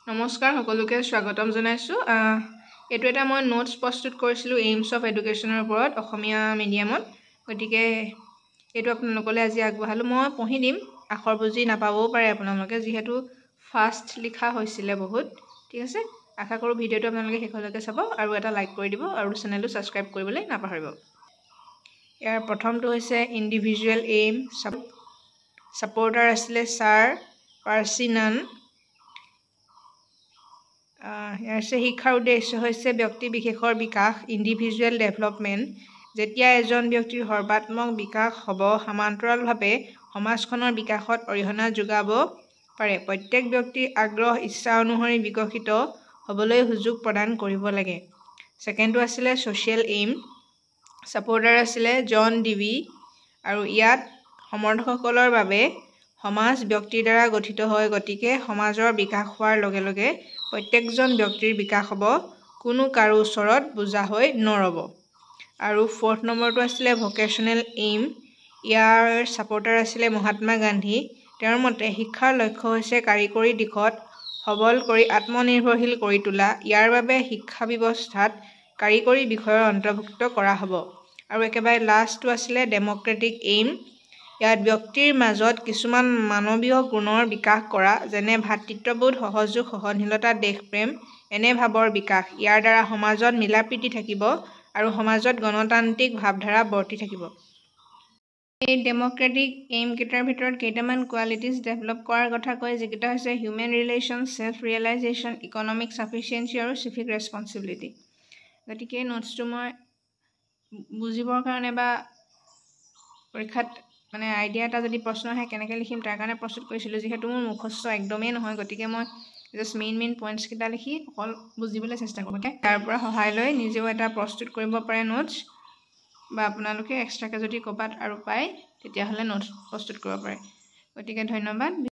নমস্কাৰ সকলোকে স্বাগতম জনাইছো এটো এটা মই নোটস প্ৰস্তুত কৰিছিলো এইমছ অফ এডুকেশ্যনৰ ওপৰত অসমীয়া মিডিয়ামত গতিকে এটো আপোনালোকলৈ আজি আগবঢ়ালো মই পঢ়ি দিম আখৰ বুজি নাপাবও পাৰে আপোনালোকে যেহেতু ফাষ্ট লিখা হৈছিল বহুত ঠিক আছে আশা কৰো ভিডিওটো আপোনালোকে শেষলৈকে চাব আৰু এটা লাইক কৰি দিব আৰু চেনেলটো সাবস্ক্ৰাইব কৰিবলৈ নাপাহৰিব ইয়াৰ প্ৰথমটো হৈছে ইন্ডিভিজুৱেল এইম সাপোৰ্টাৰ আছিল স্যাৰ পাৰ্সিনান শিক্ষাৰ উদ্দেশ্য হৈছে ব্যক্তি বিশেষৰ বিকাশ ইন্ডিভিজুৱেল ডেভেলপমেন্ট যেতিয়া এজন ব্যক্তিৰ সৰ্বাত্মক বিকাশ হ'ব সমান্তৰালভাৱে সমাজখনৰ বিকাশত অৰিহণা যোগাব পাৰে প্ৰত্যেক ব্যক্তিৰ আগ্ৰহ ইচ্ছা অনুসৰি বিকশিত হ'বলৈ সুযোগ প্ৰদান কৰিব লাগে সেকেন্ডটো আছিল সোশ্যাল এইম সাপোৰ্টাৰ আছিল জন ডিভি আৰু ইয়াত সমৰ্থকসকলৰ বাবে সমাজ ব্যক্তিৰ দ্বাৰা গঠিত হয় গতিকে সমাজৰ বিকাশ হোৱাৰ লগে লগে প্ৰত্যেকজন ব্যক্তিৰ বিকাশ হ'ব কোনো কাৰো ওচৰত বুজা হৈ নৰব আৰু ফৰ্থ নম্বৰটো আছিল ভোকেশনাল এইম ইয়াৰ সাপোৰ্টাৰ আছিল মহাত্মা গান্ধী তেওঁৰ মতে শিক্ষাৰ লক্ষ্য হৈছে কাৰিকৰী দিশত সবল কৰি আত্মনিৰ্ভৰশীল কৰি তোলা ইয়াৰ বাবে শিক্ষা ব্যৱস্থাত কাৰিকৰী বিষয়ৰ অন্তৰ্ভুক্ত কৰা হ'ব আৰু একেবাৰে লাষ্টটো আছিল ডেমক্ৰেটিক এইম ইয়াত ব্যক্তিৰ মাজত কিছুমান মানৱীয় গুণৰ বিকাশ কৰা যেনে ভাতৃত্ববোধ সহযোগ সহনশীলতা দেশপ্ৰেম এনে ভাবৰ বিকাশ ইয়াৰ দ্বাৰা সমাজত মিলাপ্ৰীতি থাকিব আৰু সমাজত গণতান্ত্ৰিক ভাৱধাৰা বৰ্তি থাকিব এই ডেমক্ৰেটিক এইম কেইটাৰ ভিতৰত কেইটামান কোৱালিটিজ ডেভেলপ কৰাৰ কথা কয় যেটা হৈছে human relation self realisation economic sufficiency আৰু সিভিক ৰেসপন্সিবিলিটি গতিকে নোটছটো মই বুজিবৰ কাৰণে বা পৰীক্ষাত মানে আইডিয়া এটা যদি প্ৰশ্ন আহে কেনেকৈ লিখিম তাৰ কাৰণে প্ৰস্তুত কৰিছিলোঁ যেহেতু মোৰ মুখস্থ একদমেই নহয় গতিকে মই জাস্ট মেইন পইণ্টছ কেইটা লিখি অকল বুজিবলৈ চেষ্টা কৰিম তাৰ পৰা সহায় লৈ নিজেও এটা প্ৰস্তুত কৰিব পাৰে নোটছ বা আপোনালোকে এক্সট্ৰাকৈ যদি ক'ৰবাত আৰু পায় তেতিয়াহ'লে নোটছ প্ৰস্তুত কৰিব পাৰে গতিকে ধন্যবাদ